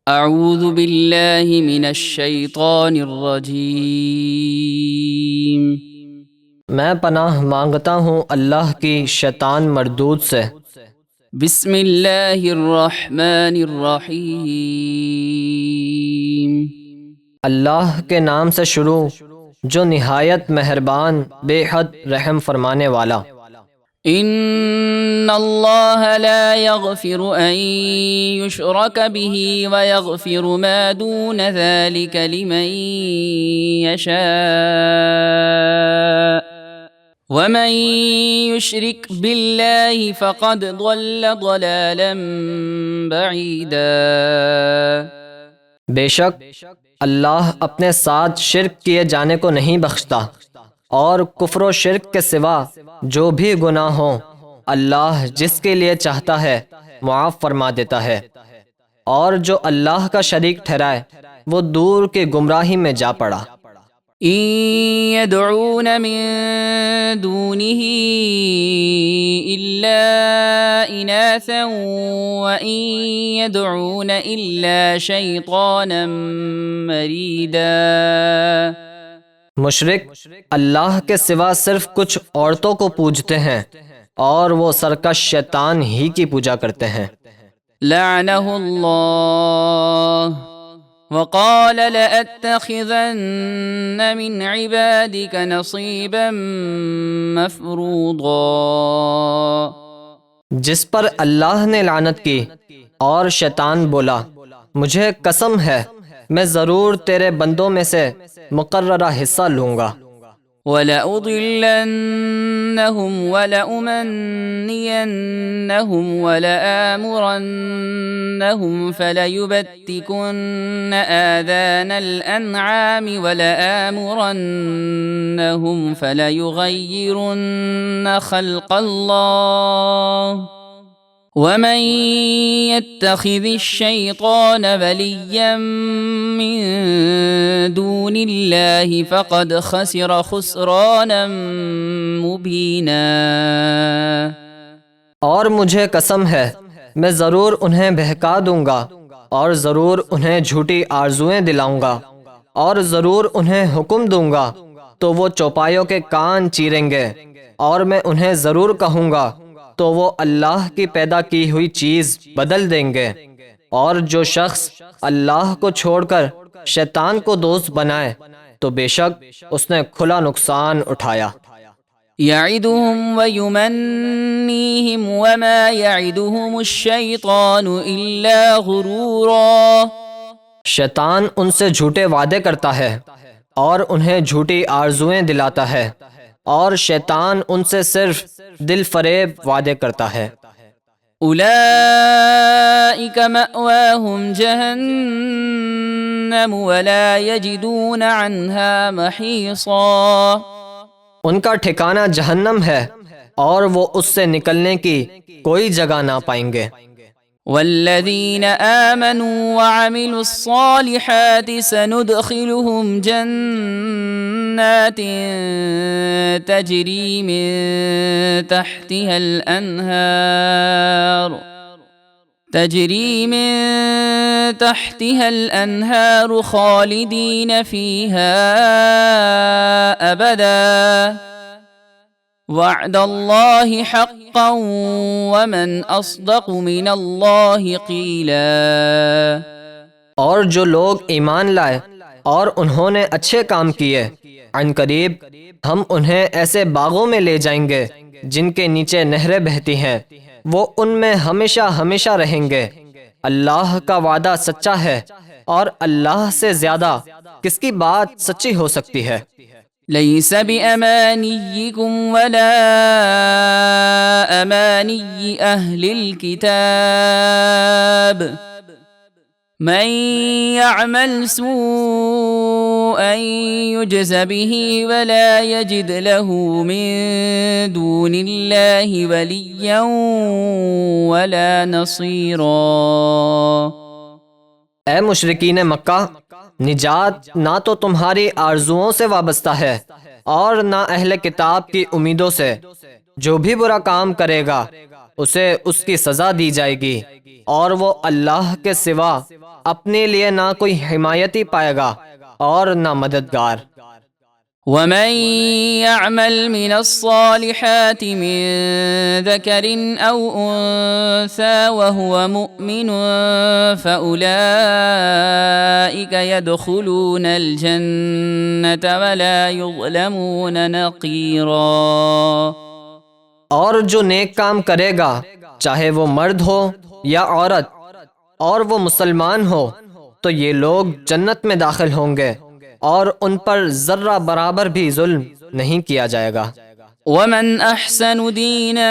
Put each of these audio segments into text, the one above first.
اعوذ باللہ من الشیطان الرجیم۔ میں پناہ مانگتا ہوں اللہ کی شیطان مردود سے۔ بسم اللہ الرحمن الرحیم۔ اللہ کے نام سے شروع جو نہایت مہربان بے حد رحم فرمانے والا۔ ان اللہ لا يغفر ان يشرك به ويغفر ما دون ذلك لمن يشاء ومن يشرك بالله فقد ضل ضلالا بعيدا۔ بے شک اللہ اپنے ساتھ شرک کیے جانے کو نہیں بخشتا، اور کفر و شرک کے سوا جو بھی گناہ ہوں اللہ جس کے لیے چاہتا ہے معاف فرما دیتا ہے، اور جو اللہ کا شریک ٹھہرائے وہ دور کے گمراہی میں جا پڑا۔ ان يدعون من دونه الا اناثا وان يدعون الا شيطانا مريدا۔ مشرک اللہ کے سوا صرف کچھ عورتوں کو پوجتے ہیں اور وہ سرکش شیطان ہی کی پوجا کرتے ہیں۔ لعنه الله وقال لأتخذن من عبادك نصيبا مفروضا۔ جس پر اللہ نے لعنت کی، اور شیطان بولا مجھے قسم ہے میں ضرور تیرے بندوں میں سے مقررہ حصہ لوں گا۔ وَلَأُضِلَّنَّهُمْ وَلَأُمَنِّيَنَّهُمْ وَلَآمُرَنَّهُمْ فَلَيُبَتِّكُنَّ آذَانَ الْأَنْعَامِ وَلَآمُرَنَّهُمْ فَلَيُغَيِّرُنَّ خَلْقَ اللَّهِ وَمَن يَتَّخِذِ الشَّيْطَانَ وَلِيًّا مِّن دُونِ اللَّهِ فَقَدْ خَسِرَ خُسْرَانًا مُبِينًا۔ اور مجھے قسم ہے میں ضرور انہیں بہکا دوں گا، اور ضرور انہیں جھوٹی آرزویں دلاؤں گا، اور ضرور انہیں حکم دوں گا تو وہ چوپایوں کے کان چیریں گے، اور میں انہیں ضرور کہوں گا تو وہ اللہ کی پیدا کی ہوئی چیز بدل دیں گے۔ اور جو شخص اللہ کو چھوڑ کر شیطان کو دوست بنائے تو بے شک اس نے کھلا نقصان اٹھایا۔ يَعِدُهُمْ وَيُمَنِّيهِمْ وَمَا يَعِدُهُمُ الشَّيْطَانُ إِلَّا غُرُورًا۔ شیطان ان سے جھوٹے وعدے کرتا ہے اور انہیں جھوٹی آرزویں دلاتا ہے، اور شیطان ان سے صرف دل فریب وعدے کرتا ہے۔ أُولَئِكَ مَأْوَاهُمْ جَهَنَّمُ وَلَا يَجِدُونَ عَنْهَا مَحِيصًا۔ ان کا ٹھکانہ جہنم ہے اور وہ اس سے نکلنے کی کوئی جگہ نہ پائیں گے۔ والذین آمنوا وعملوا الصالحات سندخلهم جنات تجری من تحتها الأنهار خالدین فیہا ابدا وعد اللہ حقا ومن اصدق من اللہ قیلا۔ اور جو لوگ ایمان لائے اور انہوں نے اچھے کام کیے، عن قریب ہم انہیں ایسے باغوں میں لے جائیں گے جن کے نیچے نہریں بہتی ہیں، وہ ان میں ہمیشہ ہمیشہ رہیں گے۔ اللہ کا وعدہ سچا ہے، اور اللہ سے زیادہ کس کی بات سچی ہو سکتی ہے؟ لیس بأمانیکم ولا امانی اہل الكتاب من يعمل سوءا يجز به ولا يجد له من دون الله وليا ولا نصيرا۔ اے مشرکین مکہ، نجات نہ تو تمہاری آرزوؤں سے وابستہ ہے اور نہ اہل کتاب کی امیدوں سے۔ جو بھی برا کام کرے گا اسے اس کی سزا دی جائے گی، اور وہ اللہ کے سوا اپنے لیے نہ کوئی حمایتی پائے گا اور نہ مددگار۔ ومن يعمل من الصالحات من ذكر أو أنثى وهو مؤمن فأولئك يدخلون الجنة ولا يظلمون نقيرا۔ اور جو نیک کام کرے گا، چاہے وہ مرد ہو یا عورت، اور وہ مسلمان ہو، تو یہ لوگ جنت میں داخل ہوں گے اور ان پر ذرہ برابر بھی ظلم نہیں کیا جائے گا۔ ومن احسن دینا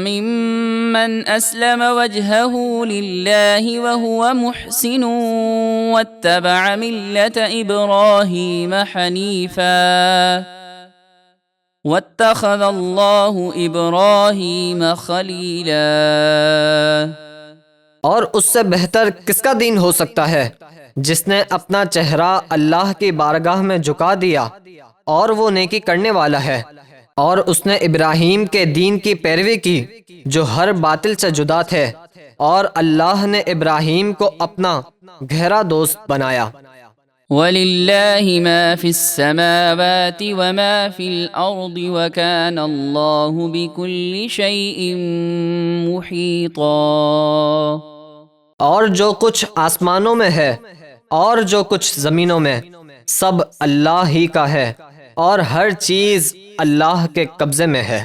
ممن اسلم وجهه لله وهو محسن واتبع ملة ابراہیم حنیفا واتخذ اللہ ابراہیم خلیلا۔ اور اس سے بہتر کس کا دین ہو سکتا ہے جس نے اپنا چہرہ اللہ کی بارگاہ میں جھکا دیا اور وہ نیکی کرنے والا ہے، اور اس نے ابراہیم کے دین کی پیروی کی جو ہر باطل سے جدا تھے، اور اللہ نے ابراہیم کو اپنا گہرا دوست بنایا۔ وَلِلَّهِ مَا فِي السَّمَاوَاتِ وَمَا فِي الْأَرْضِ وَكَانَ اللَّهُ بِكُلِّ شَيْءٍ مُحِيطًا۔ اور جو کچھ آسمانوں میں ہے اور جو کچھ زمینوں میں، سب اللہ ہی کا ہے، اور ہر چیز اللہ کے قبضے میں ہے۔